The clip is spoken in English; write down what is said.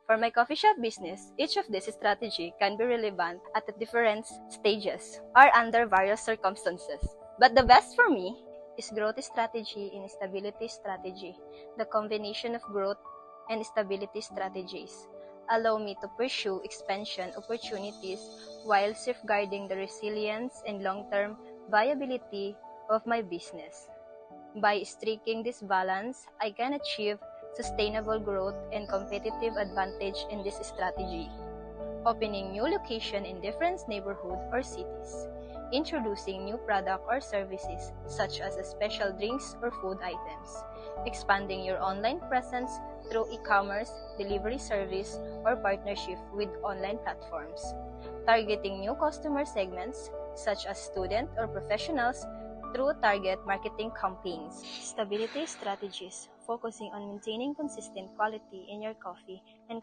For my coffee shop business, each of these strategy can be relevant at the different stages or under various circumstances. But the best for me is growth strategy and stability strategy. The combination of growth and stability strategies allow me to pursue expansion opportunities while safeguarding the resilience and long-term viability of my business. By striking this balance, I can achieve sustainable growth and competitive advantage in this strategy. Opening new location in different neighborhoods or cities. Introducing new product or services such as special drinks or food items. Expanding your online presence through e-commerce, delivery service, or partnership with online platforms. Targeting new customer segments such as student or professionals through target marketing campaigns. Stability strategies, focusing on maintaining consistent quality in your coffee and